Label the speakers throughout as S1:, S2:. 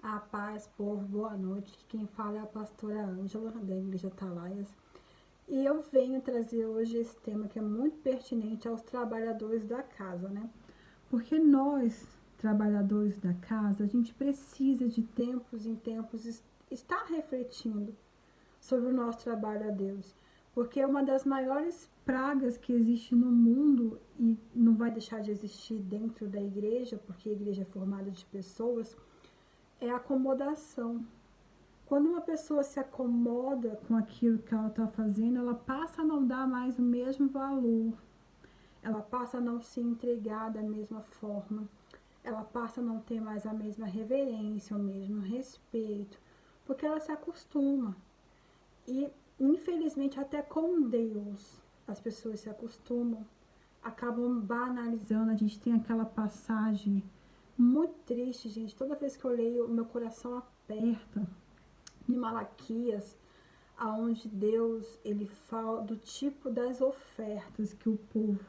S1: A paz, povo, boa noite. Quem fala é a pastora Ângela, da Igreja Atalaias. E eu venho trazer hoje esse tema que é muito pertinente aos trabalhadores da casa, né? Porque nós, trabalhadores da casa, a gente precisa de tempos em tempos estar refletindo sobre o nosso trabalho a Deus. Porque uma das maiores pragas que existe no mundo, e não vai deixar de existir dentro da igreja, porque a igreja é formada de pessoas, é a acomodação. Quando uma pessoa se acomoda com aquilo que ela está fazendo, ela passa a não dar mais o mesmo valor, ela passa a não se entregar da mesma forma, ela passa a não ter mais a mesma reverência, o mesmo respeito, porque ela se acostuma. E, infelizmente, até com Deus, as pessoas se acostumam, acabam banalizando. A gente tem aquela passagem muito triste, gente. Toda vez que eu leio, o meu coração aperta, de Malaquias, aonde Deus ele fala do tipo das ofertas que o povo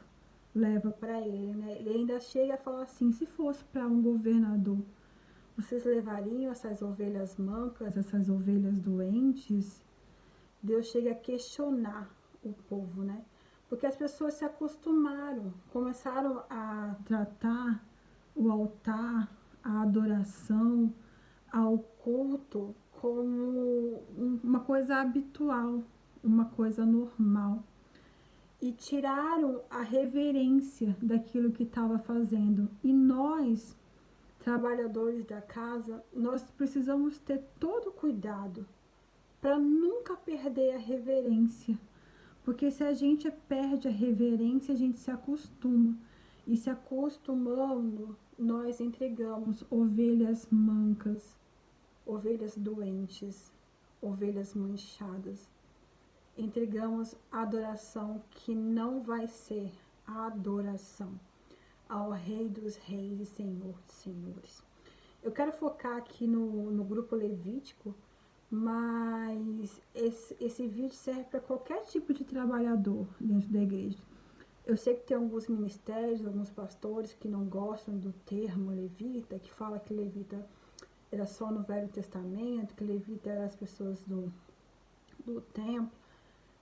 S1: leva para ele, né? Ele ainda chega a falar assim: se fosse para um governador, vocês levariam essas ovelhas mancas, essas ovelhas doentes? Deus chega a questionar o povo, né? Porque as pessoas se acostumaram, começaram a tratar o altar, a adoração, ao culto como uma coisa habitual, uma coisa normal. E tiraram a reverência daquilo que estava fazendo. E nós, trabalhadores da casa, nós precisamos ter todo cuidado para nunca perder a reverência. Porque se a gente perde a reverência, a gente se acostuma. E se acostumando, nós entregamos ovelhas mancas, ovelhas doentes, ovelhas manchadas. Entregamos a adoração que não vai ser a adoração ao Rei dos Reis e Senhor dos Senhores. Eu quero focar aqui no grupo levítico, mas esse vídeo serve para qualquer tipo de trabalhador dentro da igreja. Eu sei que tem alguns ministérios, alguns pastores que não gostam do termo levita, que fala que levita era só no Velho Testamento, que levita eram as pessoas do templo,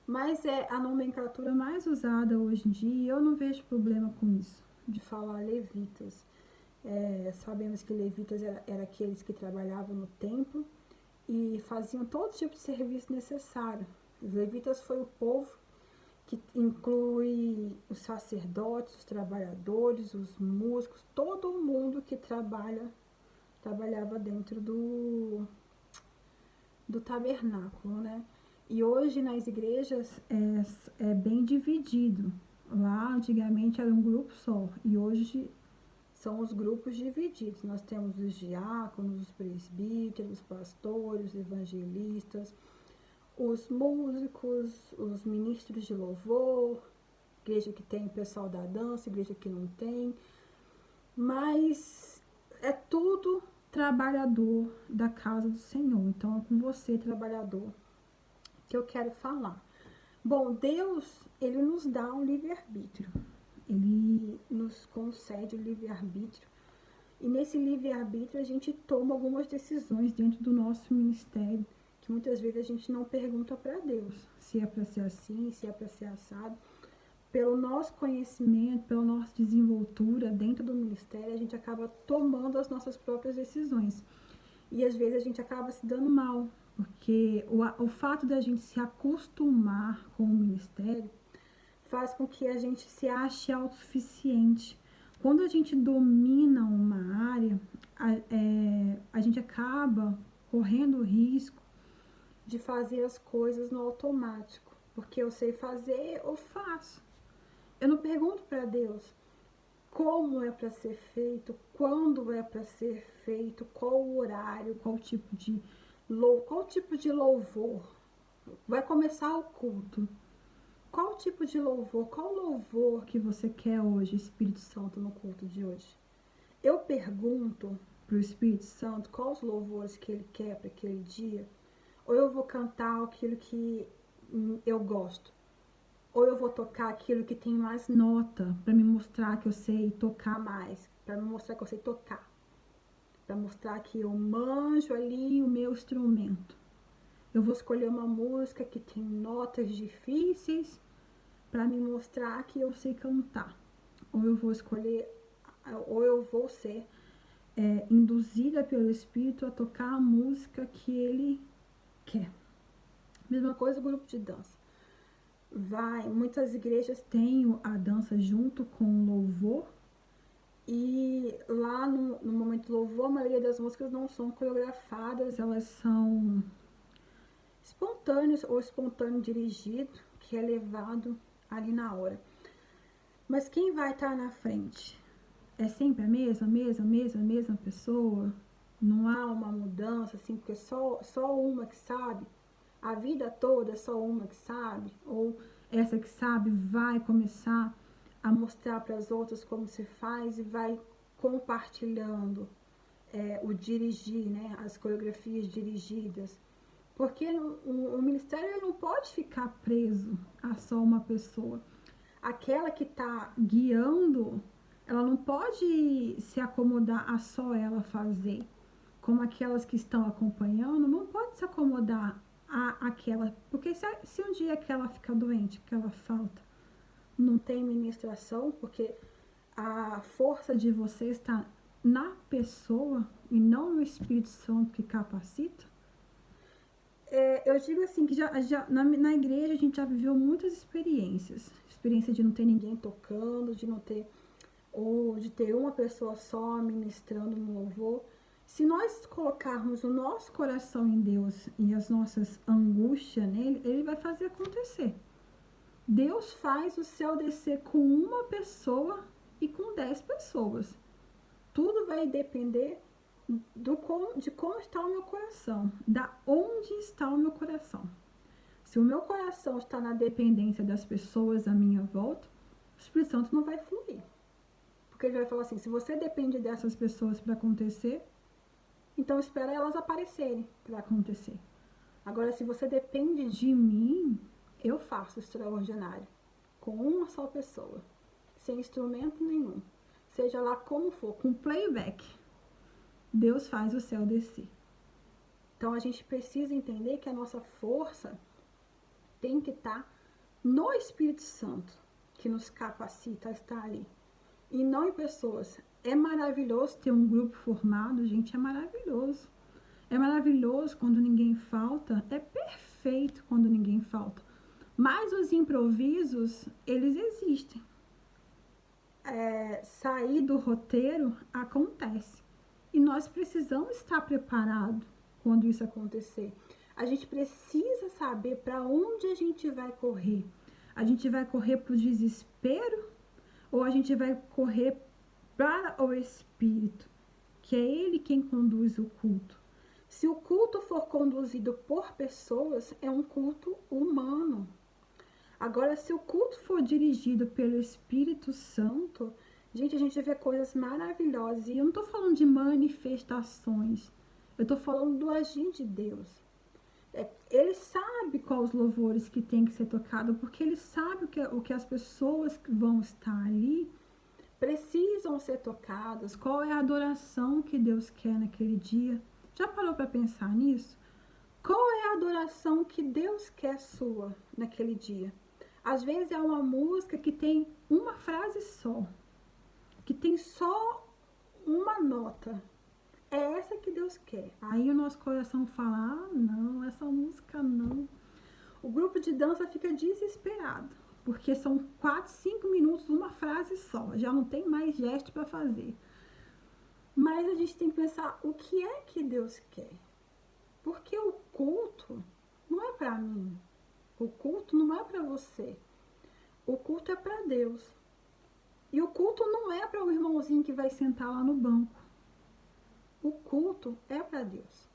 S1: mas é a nomenclatura mais usada hoje em dia e eu não vejo problema com isso, de falar levitas. Sabemos que levitas eram aqueles que trabalhavam no templo e faziam todo tipo de serviço necessário. Os levitas foi o povo que inclui os sacerdotes, os trabalhadores, os músicos, todo mundo que trabalhava dentro do tabernáculo, né? E hoje nas igrejas é bem dividido. Lá antigamente era um grupo só e hoje são os grupos divididos. Nós temos os diáconos, os presbíteros, os pastores, os evangelistas, os músicos, os ministros de louvor, igreja que tem o pessoal da dança, igreja que não tem, mas é tudo trabalhador da casa do Senhor. Então é com você, trabalhador, que eu quero falar. Bom, Deus, ele nos dá um livre-arbítrio. Ele nos concede o livre-arbítrio. E nesse livre-arbítrio a gente toma algumas decisões dentro do nosso ministério, que muitas vezes a gente não pergunta para Deus se é para ser assim, se é para ser assado. Pelo nosso conhecimento, pela nossa desenvoltura dentro do ministério, a gente acaba tomando as nossas próprias decisões. E às vezes a gente acaba se dando mal, porque o fato da gente se acostumar com o ministério faz com que a gente se ache autossuficiente. Quando a gente domina uma área, a gente acaba correndo o risco de fazer as coisas no automático, porque eu sei fazer, eu faço. Eu não pergunto para Deus como é para ser feito, quando é para ser feito, qual o horário, qual tipo de louvor. Vai começar o culto. Qual tipo de louvor, qual louvor que você quer hoje, Espírito Santo, no culto de hoje? Eu pergunto para o Espírito Santo quais os louvores que ele quer para aquele dia, ou eu vou cantar aquilo que eu gosto, ou eu vou tocar aquilo que tem mais nota, para me mostrar que eu sei tocar mais, para me mostrar que eu sei tocar, para mostrar que eu manjo ali o meu instrumento. Eu vou escolher uma música que tem notas difíceis para me mostrar que eu sei cantar. Ou eu vou escolher, ou eu vou ser induzida pelo Espírito a tocar a música que ele quer. Mesma coisa o grupo de dança. Muitas igrejas têm a dança junto com o louvor, e lá no momento do louvor, a maioria das músicas não são coreografadas, elas são espontâneas ou espontâneo dirigido, que é levado ali na hora. Mas quem vai estar na frente? É sempre a mesma pessoa? Não há uma mudança, assim, porque só uma que sabe? A vida toda é só uma que sabe? Ou essa que sabe vai começar a mostrar para as outras como se faz e vai compartilhando o dirigir, né? As coreografias dirigidas. Porque o ministério não pode ficar preso a só uma pessoa. Aquela que está guiando, ela não pode se acomodar a só ela fazer. Como aquelas que estão acompanhando, não pode se acomodar àquela. Porque se um dia aquela fica doente, aquela falta, não tem ministração, porque a força de você está na pessoa e não no Espírito Santo que capacita. Eu digo assim, que na igreja a gente já viveu muitas experiências. Experiência de não ter ninguém tocando, de ter uma pessoa só ministrando no louvor. Se nós colocarmos o nosso coração em Deus e as nossas angústias nele, ele vai fazer acontecer. Deus faz o céu descer com uma pessoa e com 10 pessoas. Tudo vai depender de como está o meu coração, da onde está o meu coração. Se o meu coração está na dependência das pessoas à minha volta, o Espírito Santo não vai fluir. Porque ele vai falar assim, se você depende dessas pessoas para acontecer, então espera elas aparecerem para acontecer. Agora, se você depende de mim, eu faço o extraordinário, com uma só pessoa, sem instrumento nenhum, seja lá como for, com playback. Deus faz o céu descer. Então a gente precisa entender que a nossa força tem que estar no Espírito Santo, que nos capacita a estar ali, e não em pessoas. É maravilhoso ter um grupo formado, gente, é maravilhoso. É maravilhoso quando ninguém falta, é perfeito quando ninguém falta. Mas os improvisos, eles existem. Sair do roteiro acontece. E nós precisamos estar preparados quando isso acontecer. A gente precisa saber para onde a gente vai correr. A gente vai correr para o desespero ou a gente vai correr para o Espírito, que é Ele quem conduz o culto. Se o culto for conduzido por pessoas, é um culto humano. Agora, se o culto for dirigido pelo Espírito Santo, gente, a gente vê coisas maravilhosas. E eu não estou falando de manifestações. Eu estou falando do agir de Deus. Ele sabe quais os louvores que tem que ser tocado, porque ele sabe o que as pessoas que vão estar ali precisam ser tocadas. Qual é a adoração que Deus quer naquele dia? Já parou para pensar nisso? Qual é a adoração que Deus quer sua naquele dia? Às vezes é uma música que tem uma frase só, que tem só uma nota. É essa que Deus quer. Aí o nosso coração fala, não, essa música não. O grupo de dança fica desesperado, porque são 4, 5 minutos, uma frase só. Já não tem mais gesto para fazer. Mas a gente tem que pensar, o que é que Deus quer? Porque o culto não é para mim. O culto não é para você. O culto é para Deus. E o culto não é para o irmãozinho que vai sentar lá no banco. O culto é para Deus.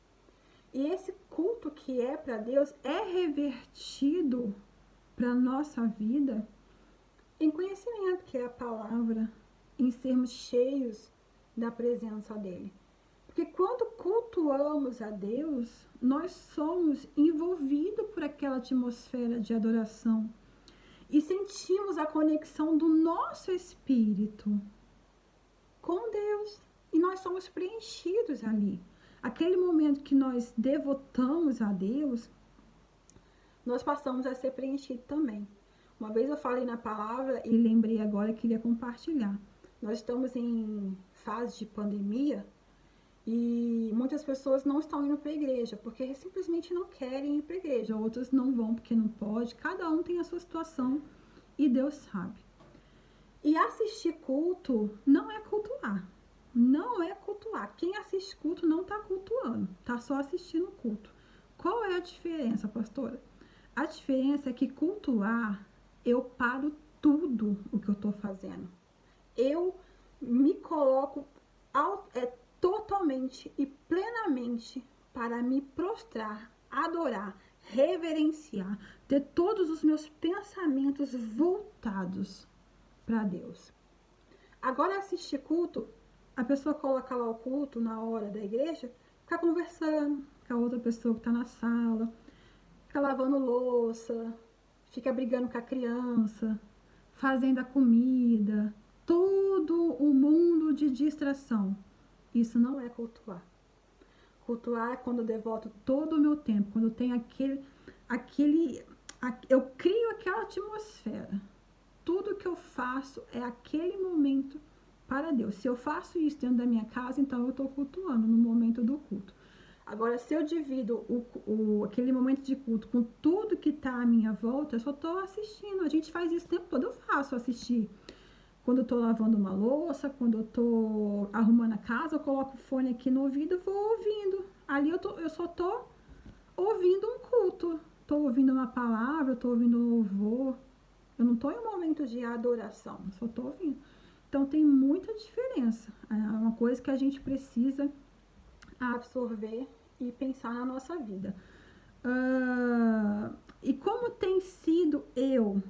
S1: E esse culto que é para Deus é revertido para a nossa vida em conhecimento, que é a palavra, em sermos cheios da presença dele. Porque quando cultuamos a Deus, nós somos envolvidos por aquela atmosfera de adoração e sentimos a conexão do nosso espírito com Deus. e nós somos preenchidos ali. Aquele momento que nós devotamos a Deus, nós passamos a ser preenchidos também. Uma vez eu falei na palavra e lembrei agora que queria compartilhar. Nós estamos em fase de pandemia e muitas pessoas não estão indo para a igreja porque simplesmente não querem ir para a igreja. Outras não vão porque não pode. Cada um tem a sua situação e Deus sabe. E assistir culto não é cultuar. Não é cultuar. Quem assiste culto não está cultuando, está só assistindo culto. Qual é a diferença, pastora? A diferença é que cultuar, eu paro tudo o que eu estou fazendo. Eu me coloco totalmente e plenamente para me prostrar, adorar, reverenciar, ter todos os meus pensamentos voltados para Deus. Agora, assistir culto, a pessoa coloca lá o culto na hora da igreja, fica conversando com a outra pessoa que está na sala, fica lavando louça, fica brigando com a criança, fazendo a comida, todo o mundo de distração. Isso não é cultuar. Cultuar é quando eu devoto todo o meu tempo, quando eu tenho eu crio aquela atmosfera. Tudo que eu faço é aquele momento para Deus. Se eu faço isso dentro da minha casa, então eu estou cultuando no momento do culto. Agora, se eu divido aquele momento de culto com tudo que está à minha volta, eu só estou assistindo. A gente faz isso o tempo todo, eu faço assistir. Quando eu estou lavando uma louça, quando eu estou arrumando a casa, eu coloco o fone aqui no ouvido e vou ouvindo. Ali eu só estou ouvindo um culto. Estou ouvindo uma palavra, estou ouvindo um louvor. Eu não estou em um momento de adoração, só estou ouvindo. Então, tem muita diferença. É uma coisa que a gente precisa absorver e pensar na nossa vida. E como tem sido eu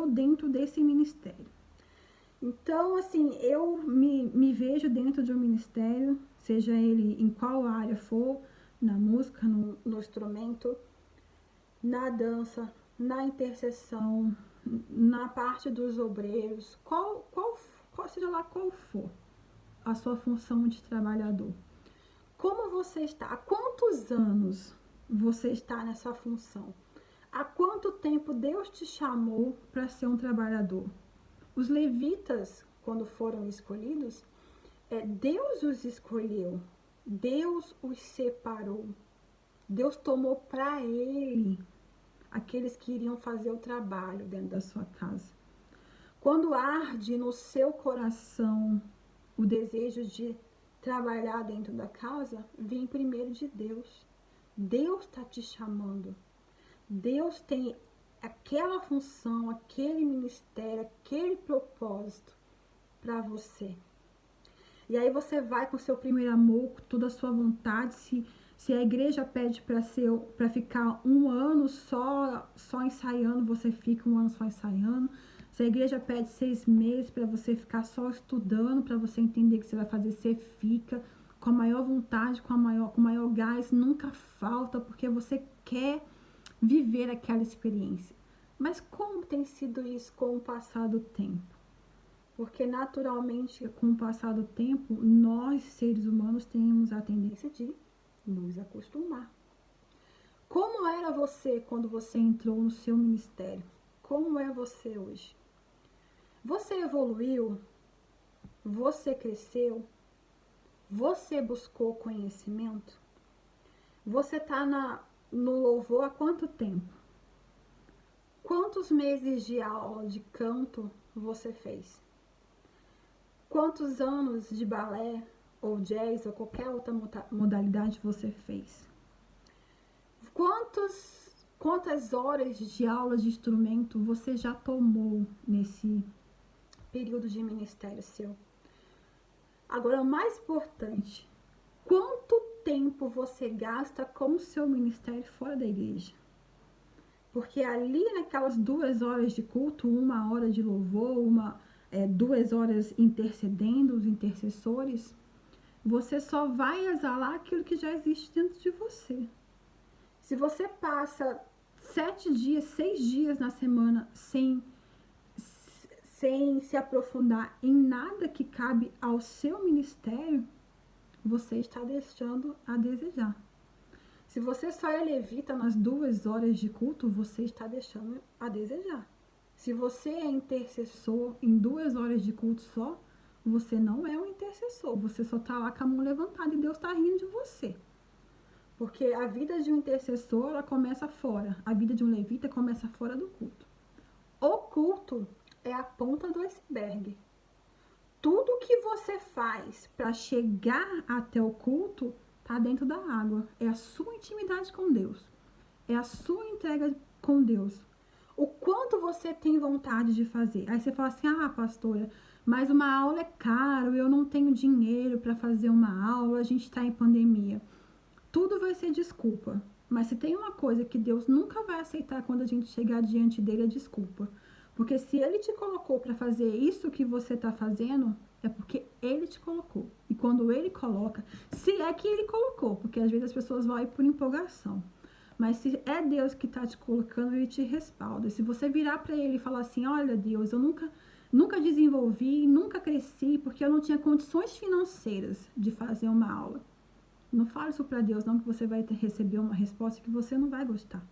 S1: dentro desse ministério? Então, assim, eu me vejo dentro de um ministério, seja ele em qual área for, na música, no instrumento, na dança, na intercessão, na parte dos obreiros, seja lá qual for a sua função de trabalhador. Como você está? Há quantos anos você está nessa função? Há quanto tempo Deus te chamou para ser um trabalhador? Os levitas, quando foram escolhidos, Deus os escolheu, Deus os separou, Deus tomou para ele aqueles que iriam fazer o trabalho dentro da sua casa. Quando arde no seu coração o desejo de trabalhar dentro da casa, vem primeiro de Deus. Deus está te chamando. Deus tem aquela função, aquele ministério, aquele propósito para você. E aí você vai com o seu primeiro amor, com toda a sua vontade. Se a igreja pede para ficar um ano só ensaiando, você fica um ano só ensaiando. Se a igreja pede 6 meses para você ficar só estudando, para você entender o que você vai fazer, você fica com a maior vontade, com o maior gás, nunca falta, porque você quer viver aquela experiência. Mas como tem sido isso com o passar do tempo? Porque naturalmente, com o passar do tempo, nós, seres humanos, temos a tendência de nos acostumar. Como era você quando você entrou no seu ministério? Como é você hoje? Você evoluiu? Você cresceu? Você buscou conhecimento? Você está no louvor há quanto tempo? Quantos meses de aula de canto você fez? Quantos anos de balé ou jazz ou qualquer outra modalidade você fez? Quantas horas de aula de instrumento você já tomou nesse período de ministério seu? Agora, o mais importante, quanto tempo você gasta com o seu ministério fora da igreja? Porque ali naquelas 2 horas de culto, 1 hora de louvor, 2 horas intercedendo, os intercessores, você só vai exalar aquilo que já existe dentro de você. Se você passa 7 dias, 6 dias na semana sem sem se aprofundar em nada que cabe ao seu ministério, você está deixando a desejar. Se você só é levita nas 2 horas de culto, você está deixando a desejar. Se você é intercessor em 2 horas de culto só, você não é um intercessor. Você só está lá com a mão levantada e Deus está rindo de você. Porque a vida de um intercessor, ela começa fora. A vida de um levita começa fora do culto. O culto é a ponta do iceberg. Tudo que você faz para chegar até o culto está dentro da água. É a sua intimidade com Deus. É a sua entrega com Deus. O quanto você tem vontade de fazer. Aí você fala assim, pastora, mas uma aula é caro, eu não tenho dinheiro para fazer uma aula, a gente está em pandemia. Tudo vai ser desculpa. Mas se tem uma coisa que Deus nunca vai aceitar quando a gente chegar diante dele, é desculpa. Porque se ele te colocou para fazer isso que você está fazendo, é porque ele te colocou. E quando ele coloca, se é que ele colocou, porque às vezes as pessoas vão aí por empolgação. Mas se é Deus que está te colocando, ele te respalda. E se você virar para ele e falar assim, olha Deus, eu nunca desenvolvi, nunca cresci, porque eu não tinha condições financeiras de fazer uma aula. Não fale isso para Deus, não, que você vai receber uma resposta que você não vai gostar.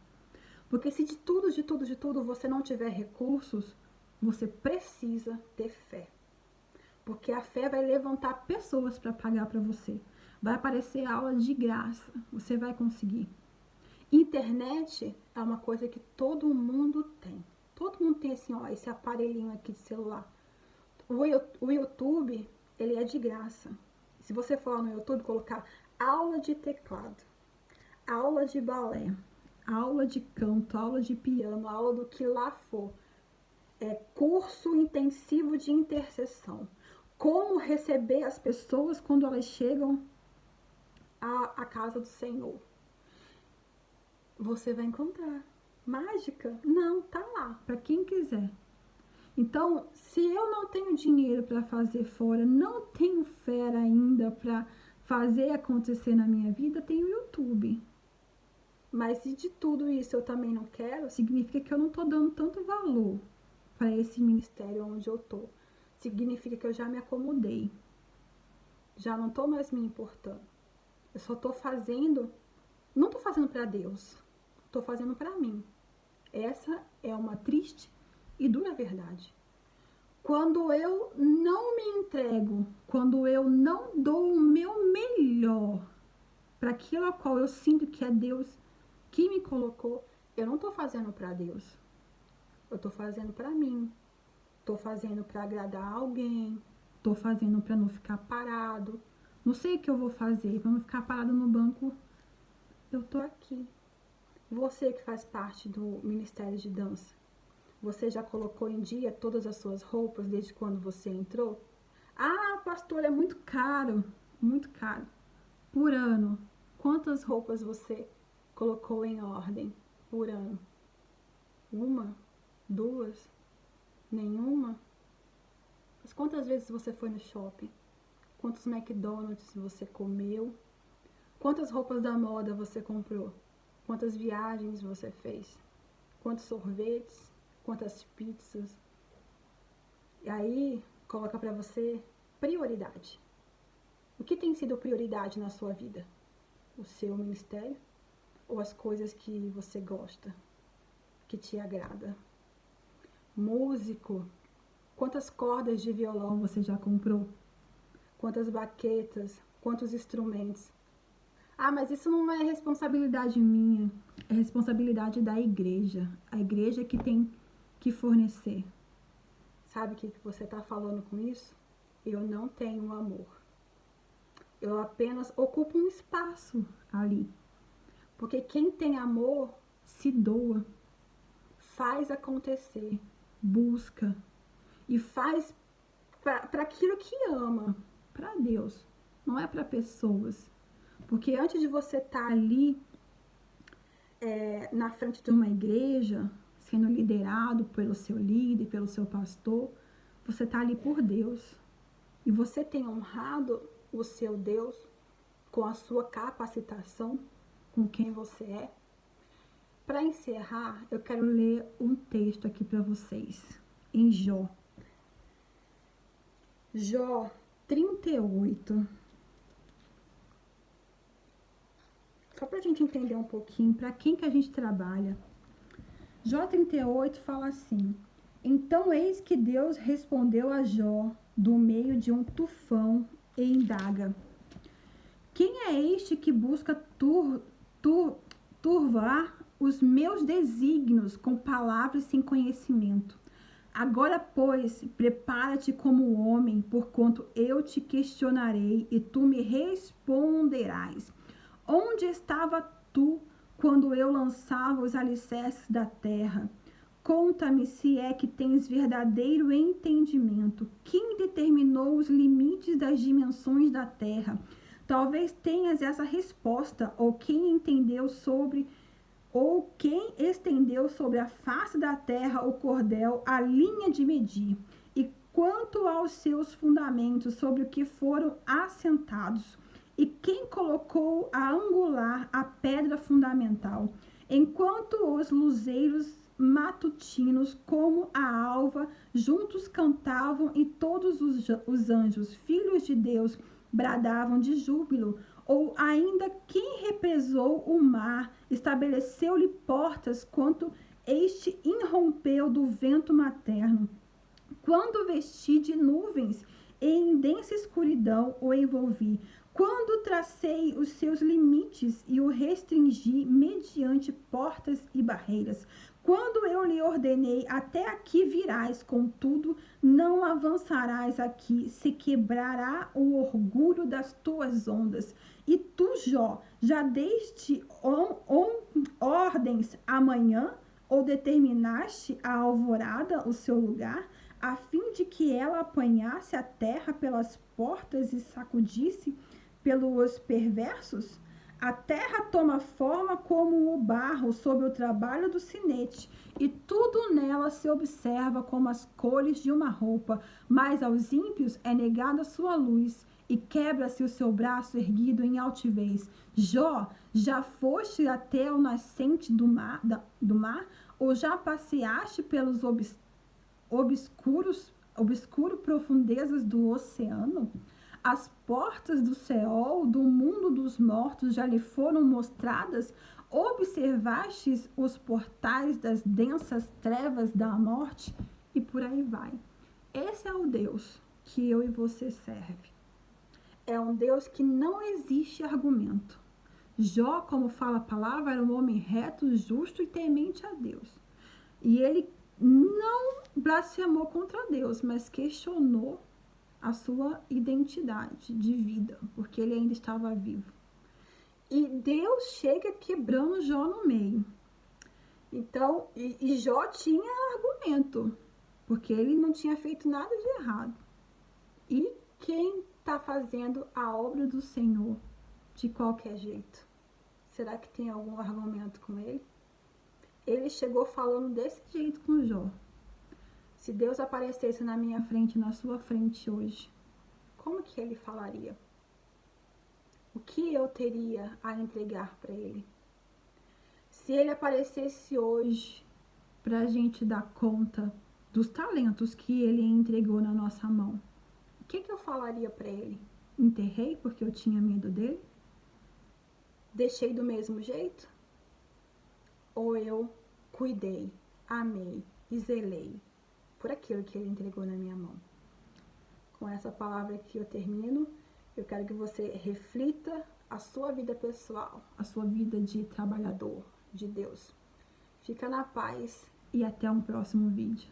S1: Porque se de tudo você não tiver recursos, você precisa ter fé. Porque a fé vai levantar pessoas para pagar para você. Vai aparecer aula de graça, você vai conseguir. Internet é uma coisa que todo mundo tem. Todo mundo tem assim, esse aparelhinho aqui de celular. O YouTube, ele é de graça. Se você for no YouTube colocar aula de teclado, aula de balé, aula de canto, aula de piano, aula do que lá for, curso intensivo de intercessão, como receber as pessoas quando elas chegam à casa do Senhor. Você vai encontrar. Mágica? Não, tá lá, para quem quiser. Então, se eu não tenho dinheiro para fazer fora, não tenho fé ainda para fazer acontecer na minha vida, tenho o YouTube. Mas se de tudo isso eu também não quero, significa que eu não estou dando tanto valor para esse ministério onde eu estou. Significa que eu já me acomodei. Já não estou mais me importando. Eu só estou fazendo, não estou fazendo para Deus, estou fazendo para mim. Essa é uma triste e dura verdade. Quando eu não me entrego, quando eu não dou o meu melhor para aquilo a qual eu sinto que é Deus que me colocou, eu não estou fazendo para Deus. Eu estou fazendo para mim. Estou fazendo para agradar alguém. Estou fazendo para não ficar parado. Não sei o que eu vou fazer para não ficar parado no banco. Eu estou aqui. Você que faz parte do Ministério de Dança, você já colocou em dia todas as suas roupas desde quando você entrou? Pastor, é muito caro. Muito caro. Por ano, quantas roupas você colocou em ordem por ano? 1, 2, nenhuma? Mas quantas vezes você foi no shopping? Quantos McDonald's você comeu? Quantas roupas da moda você comprou? Quantas viagens você fez? Quantos sorvetes? Quantas pizzas? E aí, coloca para você prioridade. O que tem sido prioridade na sua vida? O seu ministério? Ou as coisas que você gosta, que te agrada? Músico, quantas cordas de violão você já comprou? Quantas baquetas? Quantos instrumentos? Mas isso não é responsabilidade minha, é responsabilidade da igreja. A igreja que tem que fornecer. Sabe o que você está falando com isso? Eu não tenho amor. Eu apenas ocupo um espaço ali. Porque quem tem amor se doa, faz acontecer, busca e faz para aquilo que ama, para Deus, não é para pessoas. Porque antes de você estar ali na frente de uma igreja, sendo liderado pelo seu líder, pelo seu pastor, você está ali por Deus. E você tem honrado o seu Deus com a sua capacitação, com quem você é. Para encerrar, eu quero ler um texto aqui para vocês, em Jó. Jó 38. Só para a gente entender um pouquinho para quem que a gente trabalha. Jó 38 fala assim: Então eis que Deus respondeu a Jó do meio de um tufão e indaga: Quem é este que busca turvar os meus desígnios com palavras sem conhecimento? Agora, pois, prepara-te como homem, porquanto eu te questionarei e tu me responderás. Onde estava tu quando eu lançava os alicerces da terra? Conta-me se é que tens verdadeiro entendimento. Quem determinou os limites das dimensões da terra? Talvez tenhas essa resposta, ou quem estendeu sobre a face da terra o cordel, a linha de medir, e quanto aos seus fundamentos, sobre o que foram assentados, e quem colocou a angular a pedra fundamental, enquanto os luzeiros matutinos, como a alva, juntos cantavam, e todos os anjos, filhos de Deus, bradavam de júbilo, ou ainda quem represou o mar, estabeleceu-lhe portas, quanto este irrompeu do vento materno. Quando vesti de nuvens e em densa escuridão o envolvi, quando tracei os seus limites e o restringi mediante portas e barreiras, quando eu lhe ordenei, até aqui virás, contudo, não avançarás aqui, se quebrará o orgulho das tuas ondas. E tu, Jó, já deste ordens amanhã, ou determinaste a alvorada o seu lugar, a fim de que ela apanhasse a terra pelas portas e sacudisse pelos perversos? A terra toma forma como o barro sob o trabalho do sinete, e tudo nela se observa como as cores de uma roupa, mas aos ímpios é negada a sua luz, e quebra-se o seu braço erguido em altivez. Jó, já foste até o nascente do mar, ou já passeaste pelos obscuras profundezas do oceano? As portas do Seol, do mundo dos mortos, já lhe foram mostradas? Observastes os portais das densas trevas da morte? E por aí vai. Esse é o Deus que eu e você serve. É um Deus que não existe argumento. Jó, como fala a palavra, era um homem reto, justo e temente a Deus. E ele não blasfemou contra Deus, mas questionou a sua identidade de vida, porque ele ainda estava vivo. E Deus chega quebrando Jó no meio. Então, e Jó tinha argumento, porque ele não tinha feito nada de errado. E quem está fazendo a obra do Senhor de qualquer jeito? Será que tem algum argumento com ele? Ele chegou falando desse jeito com Jó. Se Deus aparecesse na minha frente, na sua frente hoje, como que ele falaria? O que eu teria a entregar para ele? Se ele aparecesse hoje para a gente dar conta dos talentos que ele entregou na nossa mão, o que eu falaria para ele? Enterrei porque eu tinha medo dele? Deixei do mesmo jeito? Ou eu cuidei, amei e zelei por aquilo que ele entregou na minha mão? Com essa palavra que eu termino, eu quero que você reflita a sua vida pessoal, a sua vida de trabalhador de Deus. Fica na paz e até um próximo vídeo.